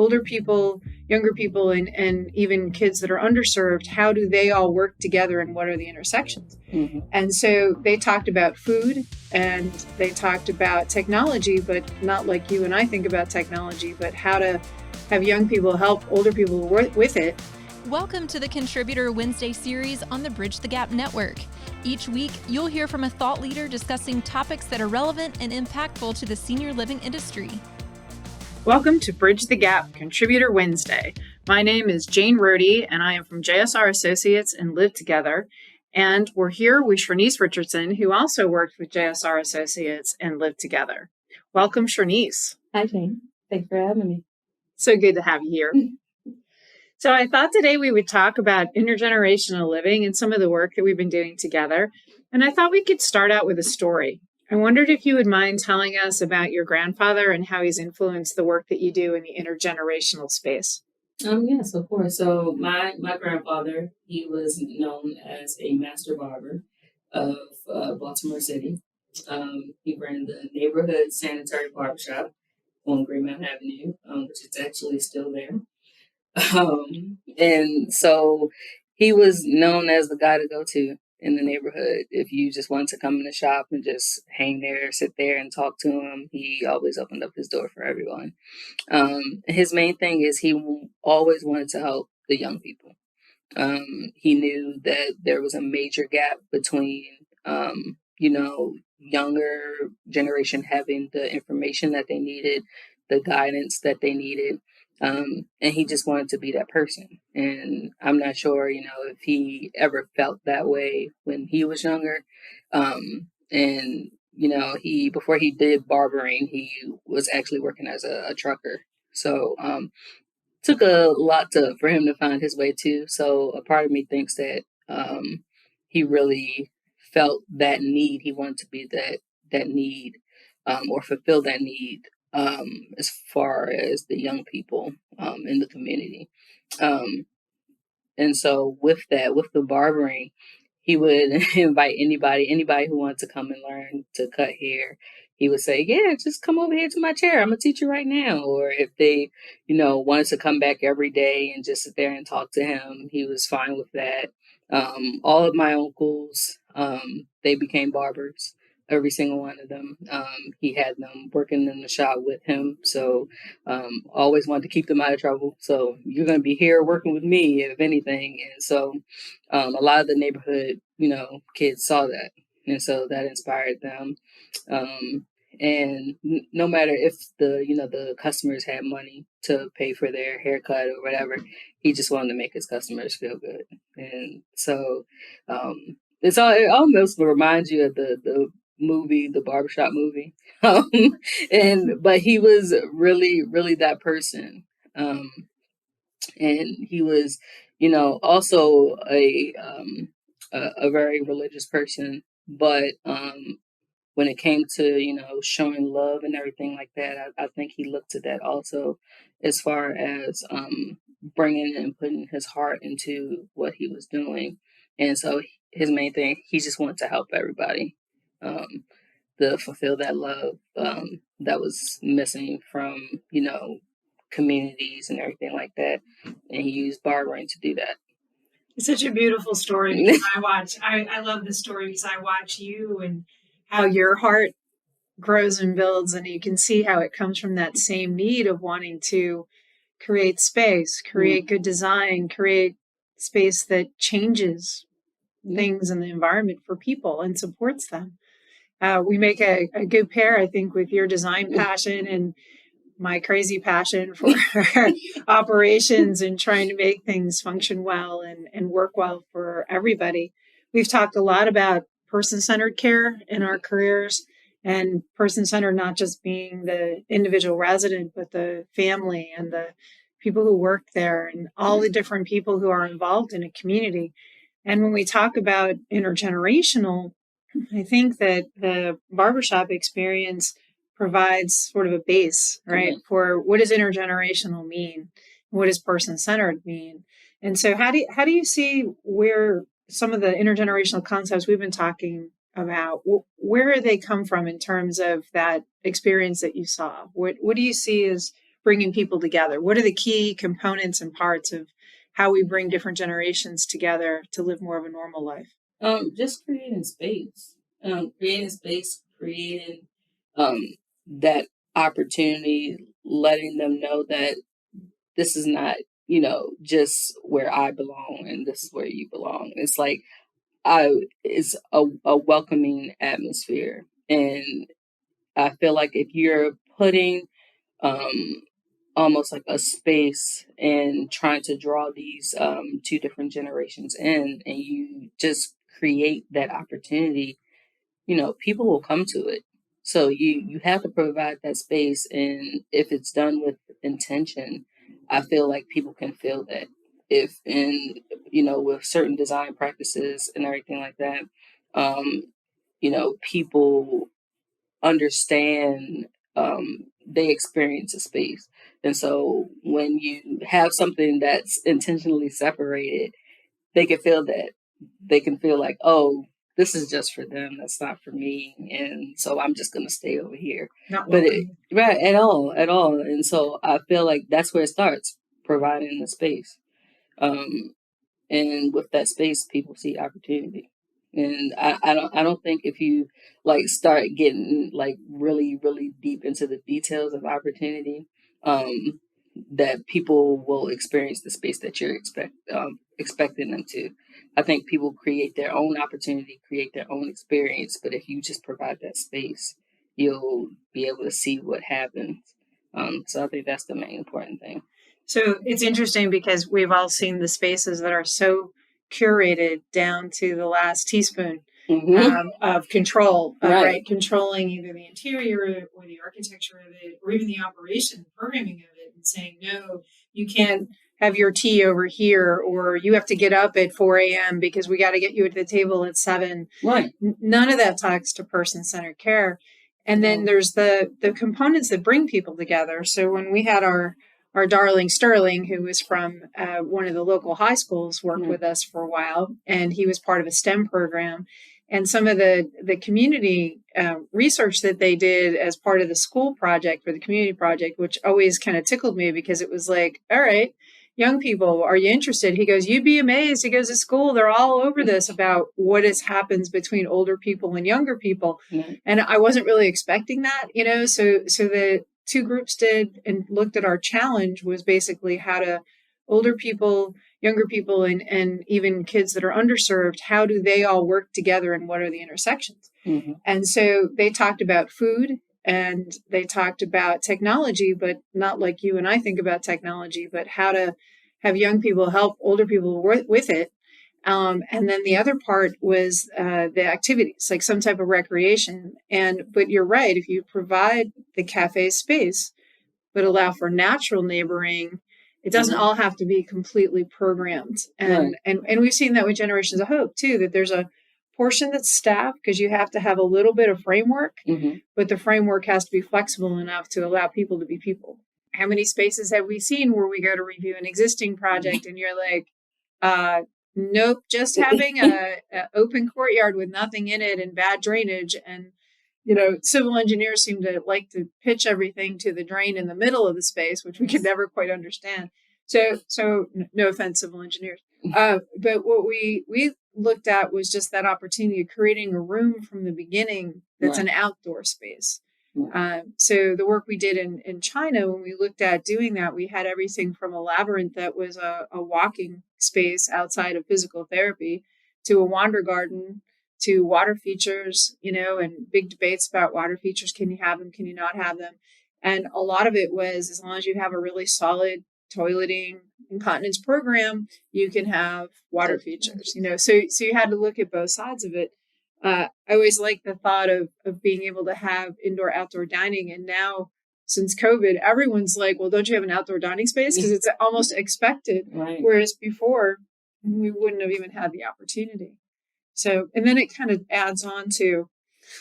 older people, younger people, and even kids that are underserved, how do they all work together and what are the intersections? Mm-hmm. And so they talked about food and they talked about technology, but not like you and I think about technology, but how to have young people help older people with it. Welcome to the Contributor Wednesday series on the Bridge the Gap Network. Each week, you'll hear from a thought leader discussing topics that are relevant and impactful to the senior living industry. Welcome to Bridge the Gap Contributor Wednesday. My name is Jane Rohde, and I am from JSR Associates and Live Together. And we're here with Shernise Richardson, who also worked with JSR Associates and Live Together. Welcome, Shernise. Hi, Jane. Thanks for having me. So good to have you here. So I thought today we would talk about intergenerational living and some of the work that we've been doing together. And I thought we could start out with a story. I wondered if you would mind telling us about your grandfather and how he's influenced the work that you do in the intergenerational space. Yes, of course. So my grandfather, he was known as a master barber of Baltimore City. He ran the neighborhood sanitary barbershop on Greenmount Avenue, which is actually still there. And so he was known as the guy to go to in the neighborhood. If you just wanted to come in the shop and just hang there, sit there and talk to him, he always opened up his door for everyone. His main thing is he always wanted to help the young people. He knew that there was a major gap between, younger generation having the information that they needed, the guidance that they needed. And he just wanted to be that person. And I'm not sure, if he ever felt that way when he was younger. He, before he did barbering, he was actually working as a trucker. So, took a lot for him to find his way too. So a part of me thinks that, he really felt that need. He wanted to be that need, or fulfill that need. As far as the young people in the community. And so with the barbering, he would invite anybody who wanted to come and learn to cut hair. He would say, yeah, just come over here to my chair. I'm going to teach you right now. Or if they, wanted to come back every day and just sit there and talk to him, he was fine with that. All of my uncles, they became barbers. Every single one of them. He had them working in the shop with him. So always wanted to keep them out of trouble. So you're going to be here working with me, if anything. And so a lot of the neighborhood, kids saw that. And so that inspired them. And no matter if the customers had money to pay for their haircut or whatever, he just wanted to make his customers feel good. And so it almost reminds you of the movie, the barbershop movie. But he was really, really that person. And he was, also a very religious person. But when it came to, showing love and everything like that, I think he looked at that also as far as bringing and putting his heart into what he was doing. And so his main thing, he just wanted to help everybody. To fulfill that love that was missing from, communities and everything like that. And he used barbering to do that. It's such a beautiful story. Because I love the story because I watch you and how your heart grows and builds, and you can see how it comes from that same need of wanting to create space, create good design, create space that changes things in the environment for people and supports them. We make a good pair, I think, with your design passion and my crazy passion for operations and trying to make things function well and work well for everybody. We've talked a lot about person-centered care in our careers, and person-centered not just being the individual resident, but the family and the people who work there and all the different people who are involved in a community. And when we talk about intergenerational, I think that the barbershop experience provides sort of a base, right, for what does intergenerational mean? What does person-centered mean? And so how do you see where some of the intergenerational concepts we've been talking about, where do they come from in terms of that experience that you saw? What do you see as bringing people together? What are the key components and parts of how we bring different generations together to live more of a normal life? Just creating that opportunity, letting them know that this is not, just where I belong and this is where you belong. It's like it's a welcoming atmosphere. And I feel like if you're putting um, almost like a space and trying to draw these two different generations in, and you just create that opportunity, people will come to it. So you have to provide that space, and if it's done with intention, I feel like people can feel that. If in with certain design practices and everything like that, um, people understand, they experience a space. And so when you have something that's intentionally separated, they can feel that. They can feel like, oh, this is just for them. That's not for me. And so I'm just going to stay over here. Right, at all. And so I feel like that's where it starts, providing the space. And with that space, people see opportunity. And I don't think if you like start getting like really really deep into the details of opportunity, that people will experience the space that you're expecting them to. I think people create their own opportunity, create their own experience, but if you just provide that space, you'll be able to see what happens. So I think that's the main important thing. So it's interesting because we've all seen the spaces that are so curated down to the last teaspoon of control, right? Controlling either the interior or the architecture of it, or even the operation, programming of it, and saying, no, you can't have your tea over here, or you have to get up at 4 a.m. because we got to get you at the table at 7. Right. None of that talks to person-centered care. And then there's the components that bring people together. So when we had our darling Sterling, who was from one of the local high schools, worked with us for a while, and he was part of a STEM program. And some of the community research that they did as part of the school project or the community project, which always kind of tickled me because it was like, all right, young people, are you interested? He goes, you'd be amazed. He goes, at school, they're all over this about what happens between older people and younger people. Mm-hmm. And I wasn't really expecting that, so the two groups did and looked at our challenge was basically how to older people, younger people, and even kids that are underserved, how do they all work together and what are the intersections? Mm-hmm. And so they talked about food and they talked about technology, but not like you and I think about technology, but how to have young people help older people with it. And then the other part was the activities, like some type of recreation. But you're right, if you provide the cafe space, but allow for natural neighboring, it doesn't all have to be completely programmed. And we've seen that with Generations of Hope too, that there's a portion that's staff because you have to have a little bit of framework, but the framework has to be flexible enough to allow people to be people. How many spaces have we seen where we go to review an existing project and you're like, nope, just having a open courtyard with nothing in it and bad drainage. And, civil engineers seem to like to pitch everything to the drain in the middle of the space, which we could never quite understand. So no offense, civil engineers. But what we looked at was just that opportunity of creating a room from the beginning that's an outdoor space. So the work we did in China, when we looked at doing that, we had everything from a labyrinth that was a walking space outside of physical therapy to a wander garden to water features, and big debates about water features. Can you have them? Can you not have them? And a lot of it was as long as you have a really solid toileting incontinence program, you can have water features, so you had to look at both sides of it. I always like the thought of being able to have indoor outdoor dining. And now since COVID, everyone's like, well, don't you have an outdoor dining space? Because it's almost expected. Right. Whereas before we wouldn't have even had the opportunity. So, and then it kind of adds on to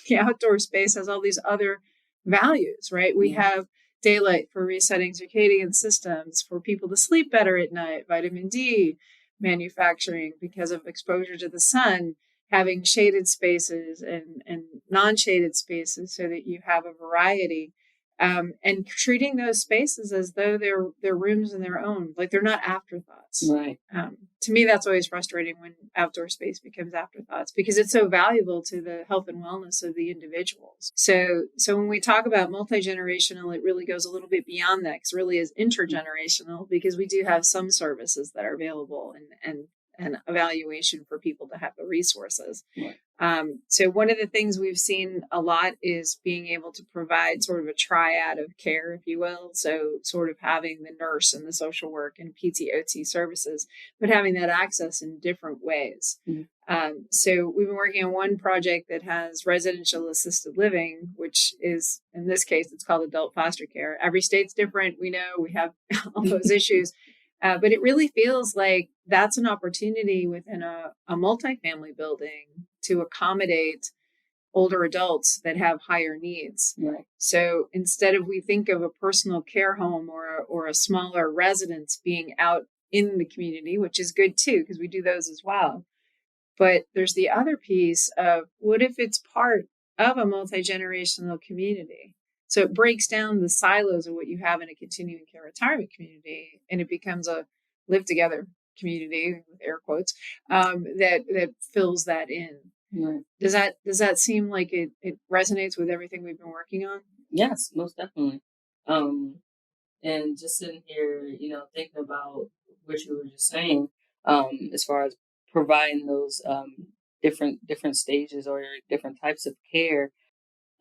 the outdoor space has all these other values, right? We have daylight for resetting circadian systems, for people to sleep better at night, vitamin D, manufacturing because of exposure to the sun, having shaded spaces and non-shaded spaces so that you have a variety. and treating those spaces as though they're rooms in their own, like they're not afterthoughts. Right. To me, that's always frustrating when outdoor space becomes afterthoughts, because it's so valuable to the health and wellness of the individuals. So when we talk about multi-generational, it really goes a little bit beyond that, because it really is intergenerational, because we do have some services that are available and evaluation for people to have the resources. Right. So one of the things we've seen a lot is being able to provide sort of a triad of care, if you will. So sort of having the nurse and the social work and PT/OT services, but having that access in different ways. Mm-hmm. So we've been working on one project that has residential assisted living, which is, in this case, it's called adult foster care. Every state's different. We know we have all those issues. But it really feels like that's an opportunity within a multifamily building to accommodate older adults that have higher needs. Right. So instead of, we think of a personal care home or a smaller residence being out in the community, which is good too, because we do those as well. But there's the other piece of, what if it's part of a multi-generational community? So it breaks down the silos of what you have in a continuing care retirement community, and it becomes a live together community, with air quotes, that fills that in. Right. Does that seem like it resonates with everything we've been working on? Yes, most definitely. And just sitting here, thinking about what you were just saying, as far as providing those different stages or different types of care,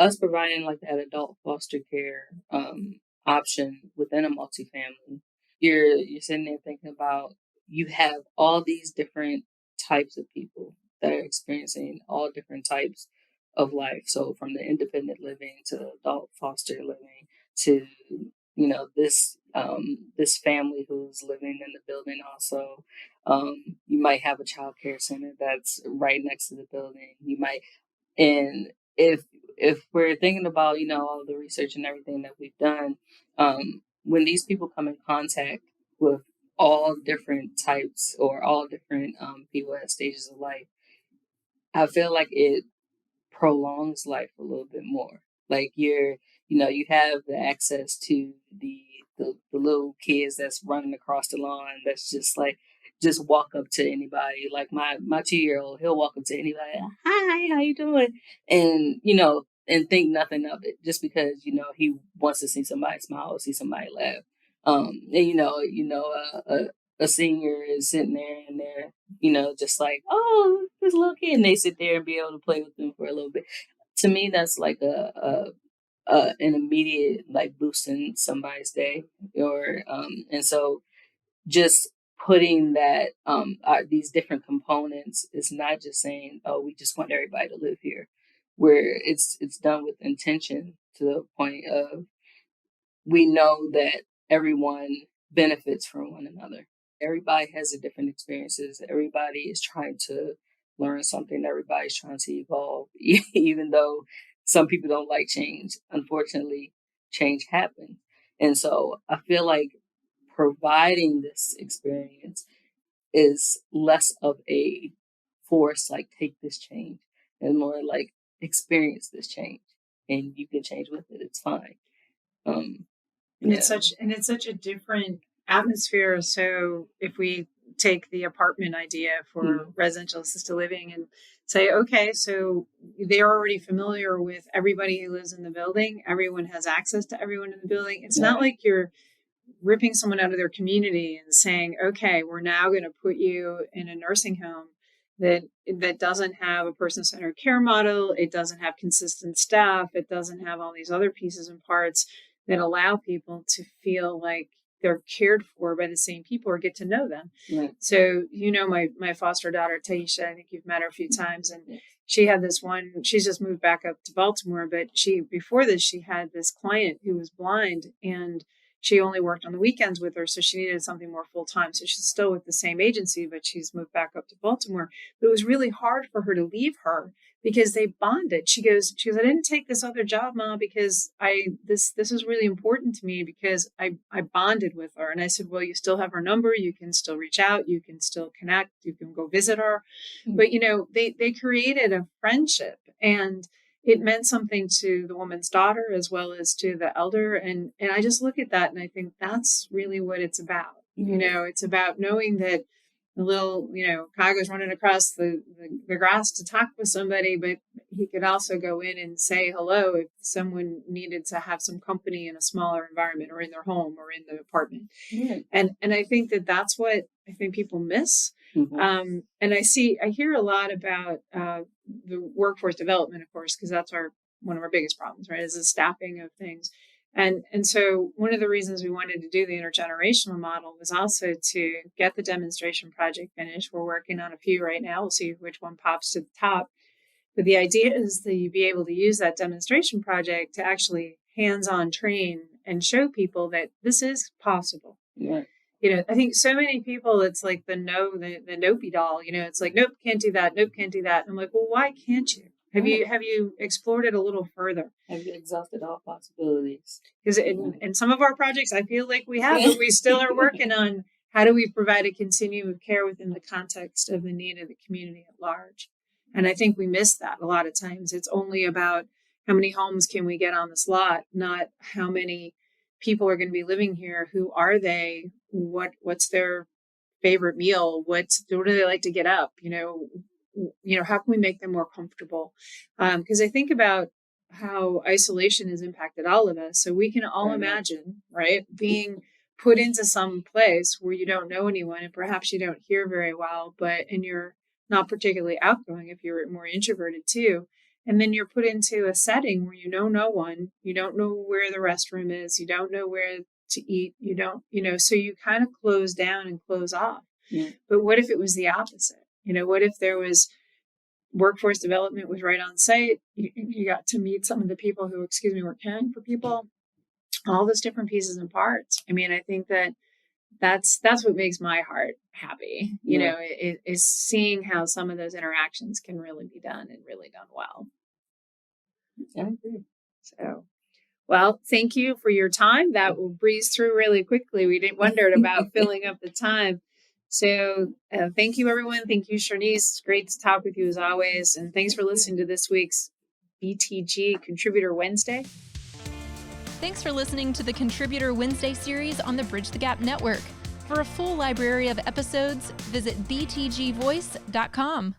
us providing like that adult foster care option within a multifamily, you're sitting there thinking about, you have all these different types of people that are experiencing all different types of life. So from the independent living to adult foster living to this family who's living in the building also. You might have a child care center that's right next to the building. You might, and if we're thinking about, all the research and everything that we've done, when these people come in contact with all different types or all different people at stages of life, I feel like it prolongs life a little bit more. Like you have the access to the little kids that's running across the lawn, that's just walk up to anybody. Like my 2-year-old, he'll walk up to anybody, hi, how you doing? And and think nothing of it, just because he wants to see somebody smile or see somebody laugh. And a senior is sitting there and they're just like, oh, this little kid, and they sit there and be able to play with them for a little bit. To me, that's like an immediate like boost in somebody's day, or and so just putting that these different components is not just saying, oh, we just want everybody to live here, where it's done with intention, to the point of, we know that everyone benefits from one another. Everybody has a different experiences. Everybody is trying to learn something. Everybody's trying to evolve, even though some people don't like change. Unfortunately, change happens. And so I feel like providing this experience is less of a force, like take this change, and more like experience this change, and you can change with it. It's fine. And it's such a different atmosphere. So if we take the apartment idea for residential assisted living and say, okay, so they're already familiar with everybody who lives in the building. Everyone has access to everyone in the building. It's not like you're ripping someone out of their community and saying, okay, we're now going to put you in a nursing home that doesn't have a person-centered care model. It doesn't have consistent staff. It doesn't have all these other pieces and parts that allow people to feel like they're cared for by the same people or get to know them. Right. So, my foster daughter, Taisha, I think you've met her a few times, and she had this one, she's just moved back up to Baltimore, but before this, she had this client who was blind, and she only worked on the weekends with her. So she needed something more full time. So she's still with the same agency, but she's moved back up to Baltimore. But it was really hard for her to leave her because they bonded. She goes, I didn't take this other job, Mom, because this is really important to me, because I bonded with her. And I said, well, you still have her number. You can still reach out. You can still connect. You can go visit her. But, they created a friendship. And it meant something to the woman's daughter as well as to the elder. And I just look at that and I think that's really what it's about. It's about knowing that the little, Kygo's running across the grass to talk with somebody, but he could also go in and say hello if someone needed to have some company in a smaller environment or in their home or in the apartment. Yeah. And I think that that's what I think people miss. And I hear a lot about the workforce development, of course, because that's one of our biggest problems, right? Is the staffing of things. And so one of the reasons we wanted to do the intergenerational model was also to get the demonstration project finished. We're working on a few right now. We'll see which one pops to the top. But the idea is that you be able to use that demonstration project to actually hands-on train and show people that this is possible. Yeah. I think so many people, it's like the nopey doll, it's like, nope, can't do that. Nope, can't do that. I'm like, well, why can't you? Have you explored it a little further? Have you exhausted all possibilities? Because in some of our projects, I feel like we have, but we still are working on how do we provide a continuum of care within the context of the need of the community at large. And I think we miss that a lot of times. It's only about how many homes can we get on this lot, not how many people are going to be living here. Who are they? What's their favorite meal? What do they like to get up? How can we make them more comfortable? Because I think about how isolation has impacted all of us. So we can all imagine, right, being put into some place where you don't know anyone and perhaps you don't hear very well, and you're not particularly outgoing if you're more introverted too. And then you're put into a setting where you know no one, you don't know where the restroom is, you don't know where to eat, you don't, so you kind of close down and close off. Yeah. But what if it was the opposite? What if there was workforce development was right on site? You got to meet some of the people who, were caring for people, all those different pieces and parts. I mean, I think that's what makes my heart happy, is seeing how some of those interactions can really be done and really done well. I agree. So, well, thank you for your time. That will breeze through really quickly. We didn't wondered about filling up the time. So thank you, everyone. Thank you, Shernise. It's great to talk with you as always. And thanks for listening to this week's BTG Contributor Wednesday. Thanks for listening to the Contributor Wednesday series on the Bridge the Gap Network. For a full library of episodes, visit btgvoice.com.